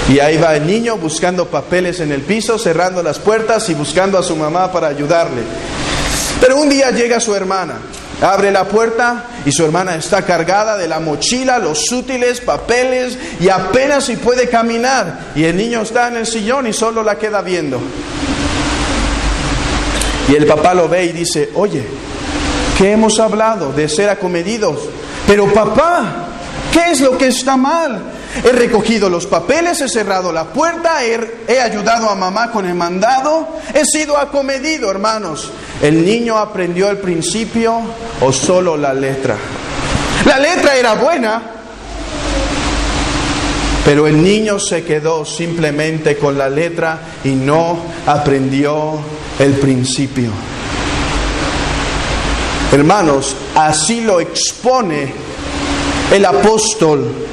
Y ahí va el niño buscando papeles en el piso, cerrando las puertas y buscando a su mamá para ayudarle. Pero un día llega su hermana, abre la puerta y su hermana está cargada de la mochila, los útiles, papeles y apenas si puede caminar. Y el niño está en el sillón y solo la queda viendo. Y el papá lo ve y dice: oye, ¿qué hemos hablado? De ser acomedidos. Pero papá, ¿qué es lo que está mal? He recogido los papeles, he cerrado la puerta, he ayudado a mamá con el mandado, he sido acomedido, hermanos. ¿El niño aprendió el principio o solo la letra? La letra era buena, pero el niño se quedó simplemente con la letra y no aprendió el principio. Hermanos, así lo expone el apóstol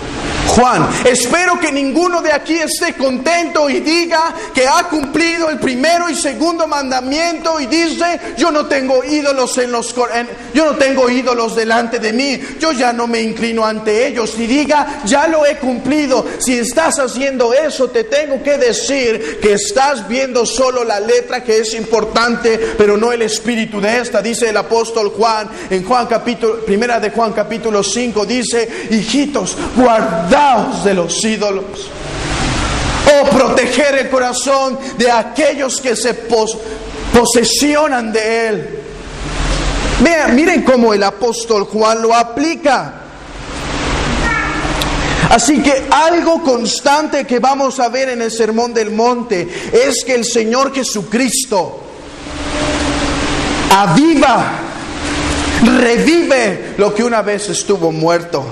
Juan. Espero que ninguno de aquí esté contento y diga que ha cumplido el primero y segundo mandamiento y dice: yo no tengo ídolos yo no tengo ídolos delante de mí, yo ya no me inclino ante ellos. Y diga: ya lo he cumplido. Si estás haciendo eso, te tengo que decir que estás viendo solo la letra, que es importante, pero no el espíritu de esta. Dice el apóstol Juan en Primera de Juan capítulo 5, dice: hijitos, guardaos de los ídolos, o proteger el corazón de aquellos que se posesionan de él. Miren cómo el apóstol Juan lo aplica. Así que algo constante que vamos a ver en el Sermón del Monte es que el Señor Jesucristo aviva, revive lo que una vez estuvo muerto.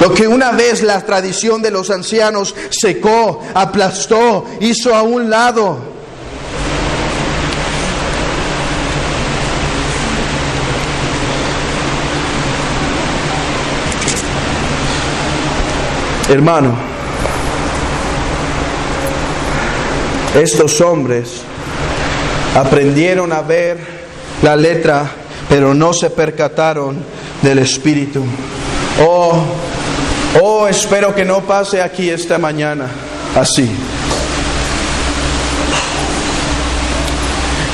Lo que una vez la tradición de los ancianos secó, aplastó, hizo a un lado. Hermano, estos hombres aprendieron a ver la letra, pero no se percataron del espíritu. Oh, espero que no pase aquí esta mañana así.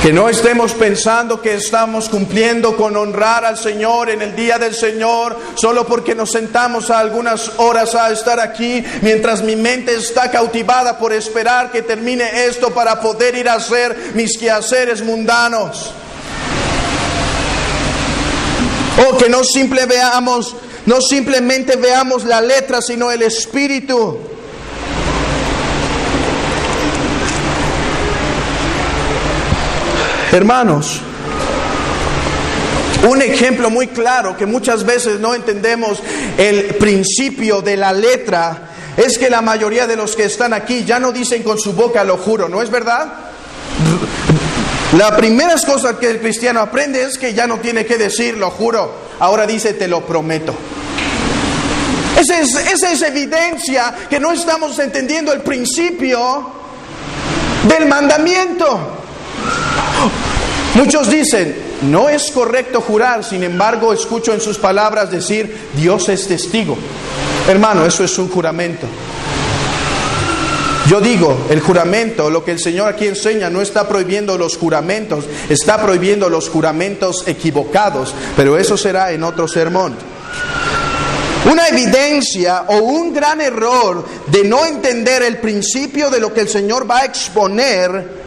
Que no estemos pensando que estamos cumpliendo con honrar al Señor en el día del Señor solo porque nos sentamos a algunas horas a estar aquí, mientras mi mente está cautivada por esperar que termine esto para poder ir a hacer mis quehaceres mundanos. O que no simplemente veamos la letra, sino el espíritu. Hermanos, un ejemplo muy claro que muchas veces no entendemos el principio de la letra es que la mayoría de los que están aquí ya no dicen con su boca lo juro, ¿no es verdad? La primera cosa que el cristiano aprende es que ya no tiene que decir lo juro, ahora dice te lo prometo. Esa es evidencia que no estamos entendiendo el principio del mandamiento. Muchos dicen, no es correcto jurar, sin embargo escucho en sus palabras decir, Dios es testigo. Hermano, eso es un juramento. Yo digo, el juramento, lo que el Señor aquí enseña, no está prohibiendo los juramentos, está prohibiendo los juramentos equivocados, pero eso será en otro sermón. Una evidencia o un gran error de no entender el principio de lo que el Señor va a exponer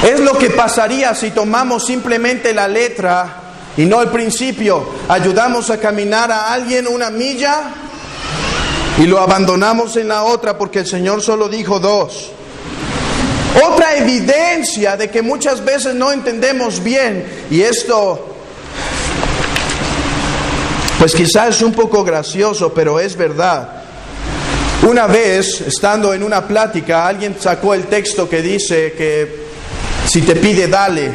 es lo que pasaría si tomamos simplemente la letra y no el principio. Ayudamos a caminar a alguien una milla y lo abandonamos en la otra porque el Señor solo dijo 2. Otra evidencia de que muchas veces no entendemos bien, y esto pues quizás es un poco gracioso, pero es verdad. Una vez, estando en una plática, alguien sacó el texto que dice que si te pide, dale.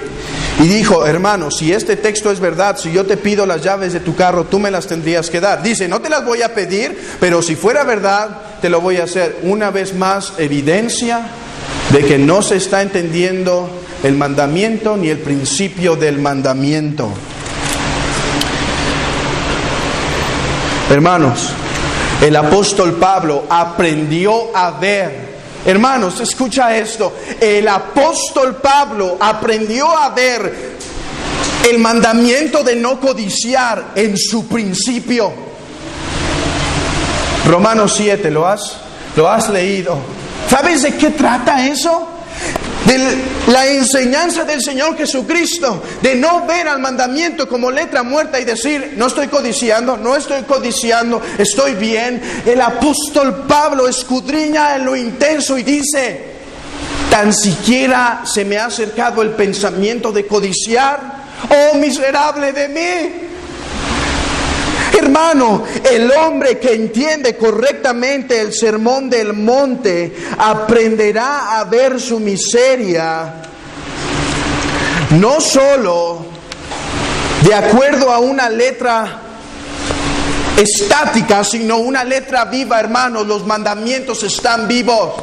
Y dijo, hermano, si este texto es verdad, si yo te pido las llaves de tu carro, tú me las tendrías que dar. Dice, no te las voy a pedir, pero si fuera verdad, te lo voy a hacer. Una vez más, evidencia de que no se está entendiendo el mandamiento ni el principio del mandamiento. Hermanos, el apóstol Pablo aprendió a ver. Hermanos, escucha esto. El apóstol Pablo aprendió a ver el mandamiento de no codiciar en su principio. Romanos 7, ¿lo has leído? ¿Sabes de qué trata eso? De la enseñanza del Señor Jesucristo, de no ver al mandamiento como letra muerta y decir, no estoy codiciando, estoy bien. El apóstol Pablo escudriña en lo intenso y dice, tan siquiera se me ha acercado el pensamiento de codiciar. ¡Oh, miserable de mí! Hermano, el hombre que entiende correctamente el sermón del monte aprenderá a ver su miseria, no solo de acuerdo a una letra estática, sino una letra viva, hermanos. Los mandamientos están vivos.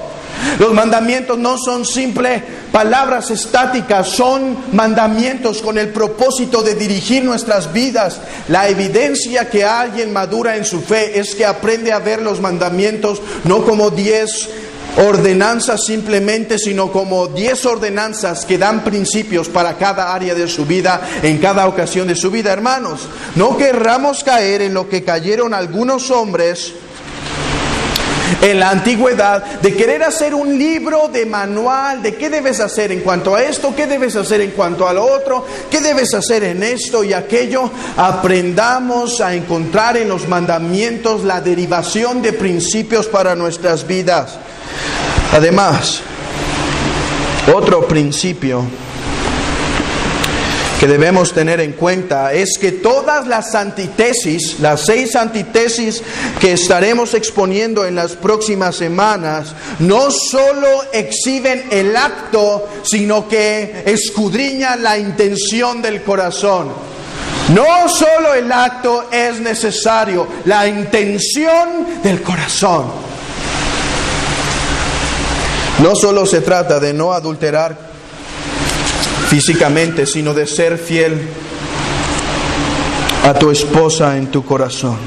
Los mandamientos no son simples palabras estáticas, son mandamientos con el propósito de dirigir nuestras vidas. La evidencia que alguien madura en su fe es que aprende a ver los mandamientos no como 10 ordenanzas simplemente, sino como 10 ordenanzas que dan principios para cada área de su vida, en cada ocasión de su vida. Hermanos, no querramos caer en lo que cayeron algunos hombres en la antigüedad, de querer hacer un libro de manual de qué debes hacer en cuanto a esto, qué debes hacer en cuanto a lo otro, qué debes hacer en esto y aquello. Aprendamos a encontrar en los mandamientos la derivación de principios para nuestras vidas. Además, otro principio que debemos tener en cuenta es que todas las antítesis, las 6 antítesis que estaremos exponiendo en las próximas semanas, no solo exhiben el acto, sino que escudriñan la intención del corazón. No solo el acto es necesario, la intención del corazón. No solo se trata de no adulterar físicamente, sino de ser fiel a tu esposa en tu corazón.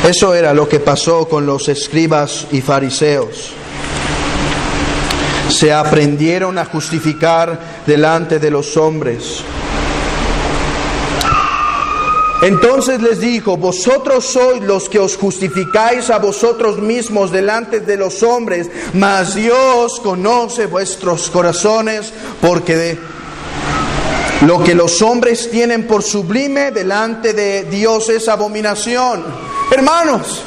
Eso era lo que pasó con los escribas y fariseos. Se aprendieron a justificar delante de los hombres. Entonces les dijo, vosotros sois los que os justificáis a vosotros mismos delante de los hombres, mas Dios conoce vuestros corazones, porque lo que los hombres tienen por sublime delante de Dios es abominación. Hermanos,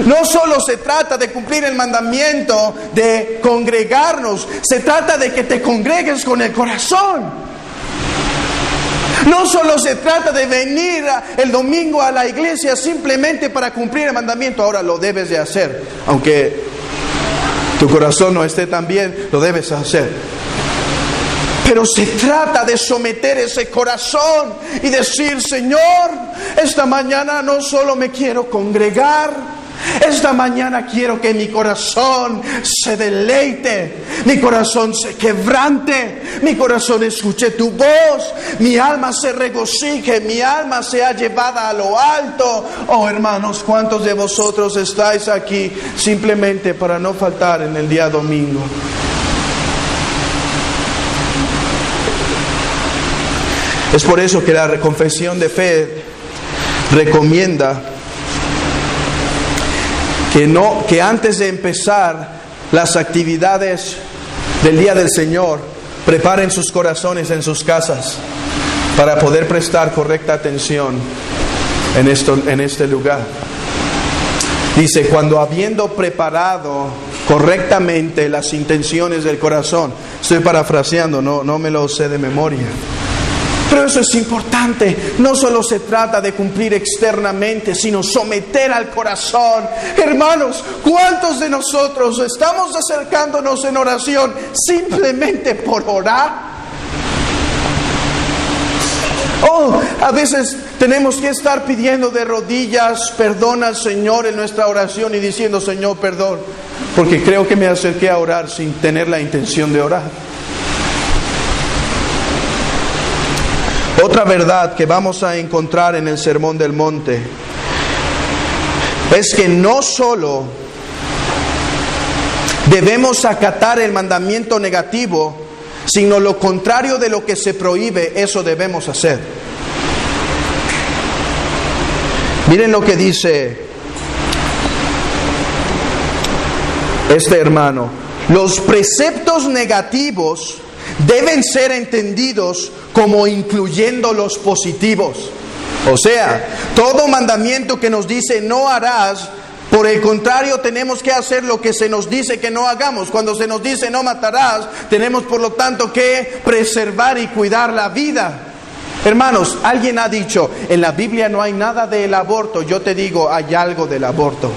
no solo se trata de cumplir el mandamiento de congregarnos, se trata de que te congregues con el corazón. No solo se trata de venir el domingo a la iglesia simplemente para cumplir el mandamiento. Ahora lo debes de hacer, aunque tu corazón no esté tan bien, lo debes hacer. Pero se trata de someter ese corazón y decir, Señor, esta mañana no solo me quiero congregar, Esta mañana quiero que mi corazón se deleite, mi corazón se quebrante, mi corazón escuche tu voz, mi alma se regocije, mi alma sea llevada a lo alto. Oh hermanos, ¿cuántos de vosotros estáis aquí simplemente para no faltar en el día domingo? Es por eso que la confesión de fe recomienda que antes de empezar las actividades del día del Señor, preparen sus corazones en sus casas para poder prestar correcta atención en este lugar. Dice, cuando habiendo preparado correctamente las intenciones del corazón, estoy parafraseando, no me lo sé de memoria. Pero eso es importante. No solo se trata de cumplir externamente, sino someter al corazón. Hermanos, ¿cuántos de nosotros estamos acercándonos en oración simplemente por orar? Oh, a veces tenemos que estar pidiendo de rodillas perdón al Señor en nuestra oración y diciendo, Señor, perdón, porque creo que me acerqué a orar sin tener la intención de orar. Otra verdad que vamos a encontrar en el Sermón del Monte es que no solo debemos acatar el mandamiento negativo, sino lo contrario de lo que se prohíbe, eso debemos hacer. Miren lo que dice este hermano: los preceptos negativos deben ser entendidos como incluyendo los positivos. O sea, todo mandamiento que nos dice no harás, por el contrario, tenemos que hacer lo que se nos dice que no hagamos. Cuando se nos dice no matarás, tenemos por lo tanto que preservar y cuidar la vida. Hermanos, alguien ha dicho, en la Biblia no hay nada del aborto. Yo te digo, hay algo del aborto.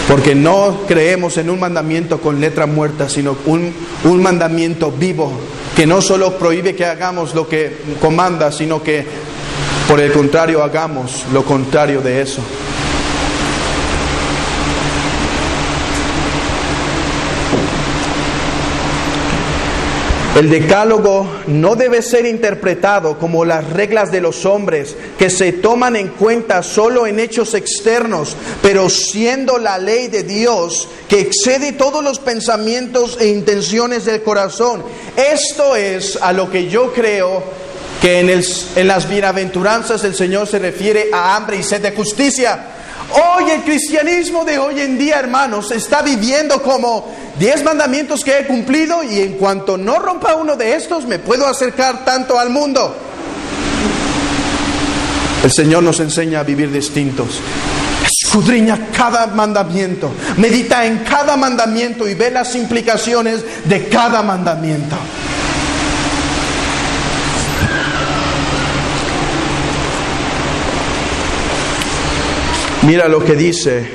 Porque no creemos en un mandamiento con letra muerta, sino un mandamiento vivo, que no solo prohíbe que hagamos lo que comanda, sino que por el contrario hagamos lo contrario de eso. El decálogo no debe ser interpretado como las reglas de los hombres que se toman en cuenta solo en hechos externos, pero siendo la ley de Dios que excede todos los pensamientos e intenciones del corazón. Esto es a lo que yo creo que en las bienaventuranzas el Señor se refiere a hambre y sed de justicia. Hoy el cristianismo de hoy en día, hermanos, está viviendo como 10 mandamientos que he cumplido y en cuanto no rompa uno de estos me puedo acercar tanto al mundo. El Señor nos enseña a vivir distintos. Escudriña cada mandamiento, medita en cada mandamiento y ve las implicaciones de cada mandamiento. Mira lo que dice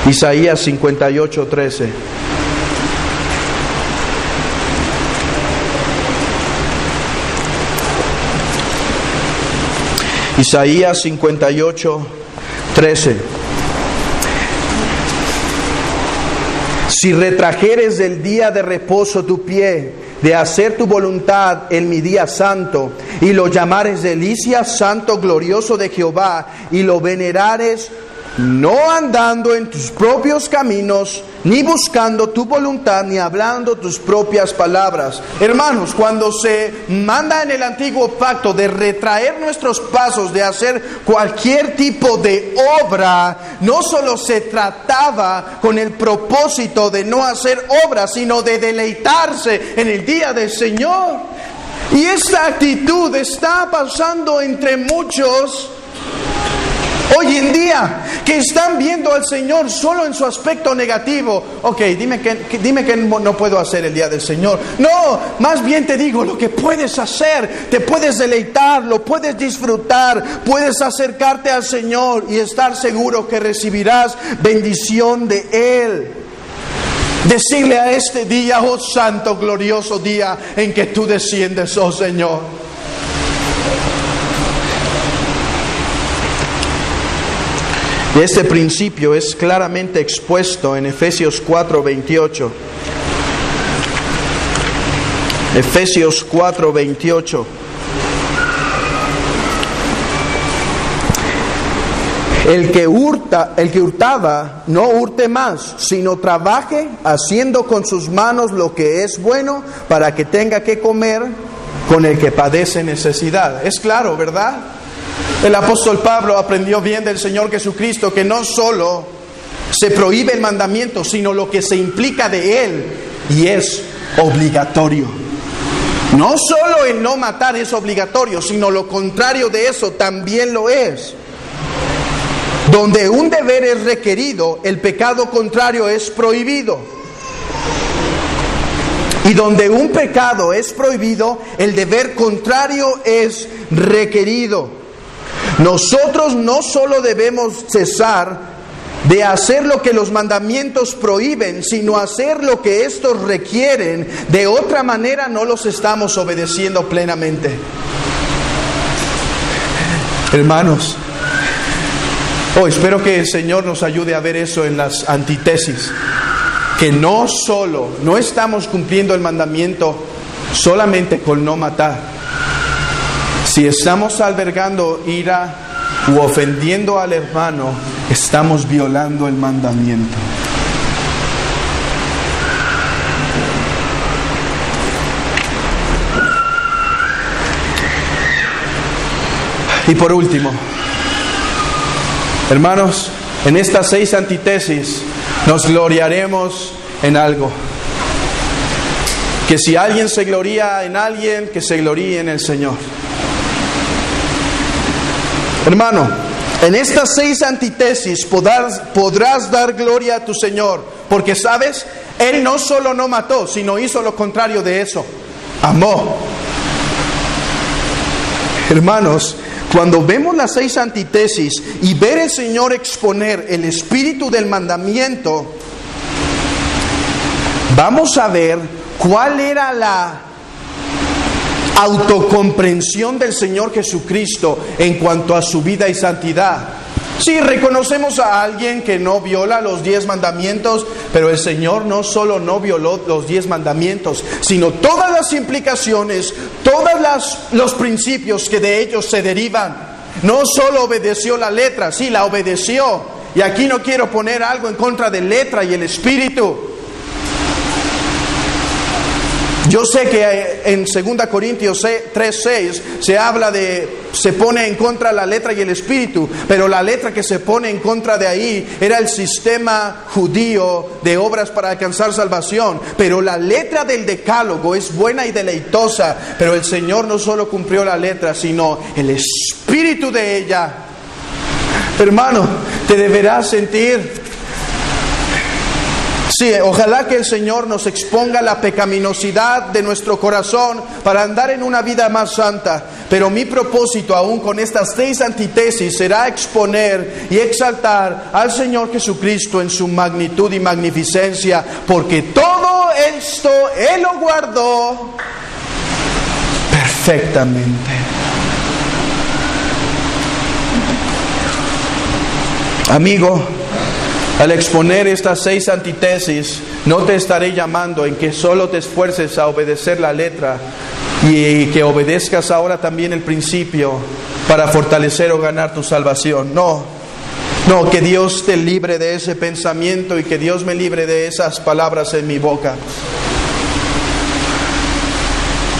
Isaías 58:13. Isaías 58:13. Si retrajeres del día de reposo tu pie, de hacer tu voluntad en mi día santo, y lo llamares delicia, santo, glorioso de Jehová, y lo venerares, no andando en tus propios caminos, ni buscando tu voluntad, ni hablando tus propias palabras. Hermanos, cuando se manda en el antiguo pacto de retraer nuestros pasos, de hacer cualquier tipo de obra, no solo se trataba con el propósito de no hacer obra, sino de deleitarse en el día del Señor. Y esta actitud está pasando entre muchos hoy en día, que están viendo al Señor solo en su aspecto negativo. Ok, dime que no puedo hacer el día del Señor. No, más bien te digo lo que puedes hacer. Te puedes deleitar, lo puedes disfrutar, puedes acercarte al Señor y estar seguro que recibirás bendición de Él. Decirle a este día, oh santo, glorioso día en que tú desciendes, oh Señor. Este principio es claramente expuesto en Efesios 4:28. Efesios 4:28. El que hurtaba, no hurte más, sino trabaje haciendo con sus manos lo que es bueno, para que tenga que comer con el que padece necesidad. Es claro, ¿verdad? El apóstol Pablo aprendió bien del Señor Jesucristo que no solo se prohíbe el mandamiento, sino lo que se implica de él, y es obligatorio. No solo el no matar es obligatorio, sino lo contrario de eso también lo es. Donde un deber es requerido, el pecado contrario es prohibido. Y donde un pecado es prohibido, el deber contrario es requerido. Nosotros no solo debemos cesar de hacer lo que los mandamientos prohíben, sino hacer lo que estos requieren. De otra manera no los estamos obedeciendo plenamente. Hermanos, espero que el Señor nos ayude a ver eso en las antítesis. Que no estamos cumpliendo el mandamiento solamente con no matar. Si estamos albergando ira u ofendiendo al hermano, estamos violando el mandamiento. Y por último, hermanos, en estas 6 antítesis nos gloriaremos en algo. Que si alguien se gloría en alguien, que se gloríe en el Señor. Hermano, en estas 6 antítesis podrás dar gloria a tu Señor, porque sabes, Él no solo no mató, sino hizo lo contrario de eso, amó. Hermanos, cuando vemos las 6 antítesis y ver al Señor exponer el espíritu del mandamiento, vamos a ver cuál era la autocomprensión del Señor Jesucristo en cuanto a su vida y santidad. Sí, reconocemos a alguien que no viola los 10 mandamientos, pero el Señor no solo no violó los 10 mandamientos, sino todas las implicaciones, todos los principios que de ellos se derivan. No solo obedeció la letra, sí, la obedeció. Y aquí no quiero poner algo en contra de letra y el espíritu. Yo sé que en 2 Corintios 3:6 se pone en contra la letra y el espíritu, pero la letra que se pone en contra de ahí era el sistema judío de obras para alcanzar salvación. Pero la letra del decálogo es buena y deleitosa, pero el Señor no solo cumplió la letra, sino el espíritu de ella. Hermano, te deberás sentir... Sí, ojalá que el Señor nos exponga la pecaminosidad de nuestro corazón para andar en una vida más santa. Pero mi propósito, aún con estas 6 antítesis, será exponer y exaltar al Señor Jesucristo en su magnitud y magnificencia, porque todo esto Él lo guardó perfectamente. Amigo, al exponer estas 6 antítesis, no te estaré llamando en que solo te esfuerces a obedecer la letra y que obedezcas ahora también el principio para fortalecer o ganar tu salvación. No, que Dios te libre de ese pensamiento y que Dios me libre de esas palabras en mi boca.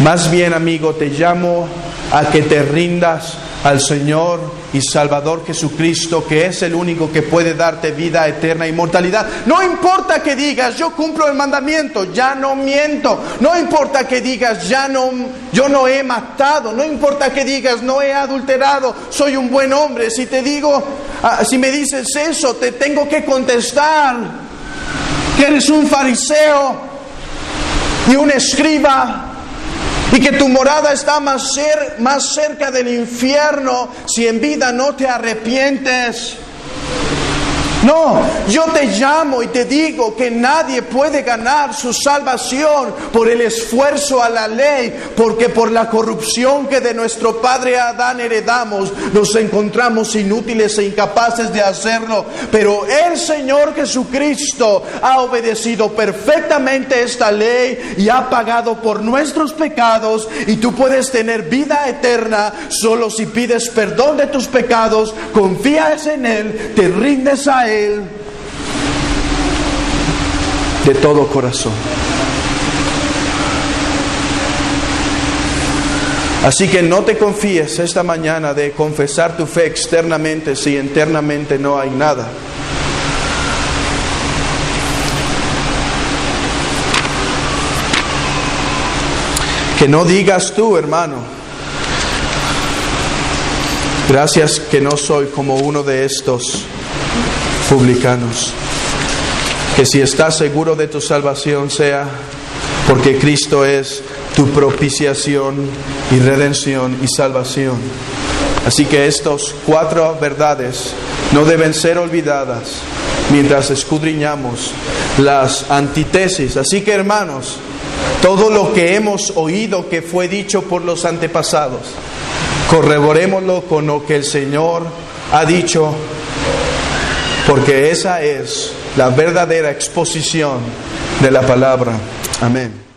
Más bien, amigo, te llamo a que te rindas al Señor y Salvador Jesucristo, que es el único que puede darte vida eterna, inmortalidad. No importa que digas, yo cumplo el mandamiento, ya no miento. No importa que digas, yo no he matado. No importa que digas, no he adulterado, soy un buen hombre. Si me dices eso, te tengo que contestar que eres un fariseo y un escriba, y que tu morada está más cerca del infierno si en vida no te arrepientes. No, yo te llamo y te digo que nadie puede ganar su salvación por el esfuerzo a la ley, porque por la corrupción que de nuestro padre Adán heredamos, nos encontramos inútiles e incapaces de hacerlo. Pero el Señor Jesucristo ha obedecido perfectamente esta ley y ha pagado por nuestros pecados, y tú puedes tener vida eterna solo si pides perdón de tus pecados, confías en Él, te rindes a Él de todo corazón. Así que no te confíes esta mañana de confesar tu fe externamente si internamente no hay nada. Que no digas tú, hermano, gracias que no soy como uno de estos publicanos. Que si estás seguro de tu salvación sea porque Cristo es tu propiciación y redención y salvación. Así que estas 4 verdades no deben ser olvidadas mientras escudriñamos las antítesis. Así que, hermanos, todo lo que hemos oído que fue dicho por los antepasados, corroborémoslo con lo que el Señor ha dicho, porque esa es la verdadera exposición de la palabra. Amén.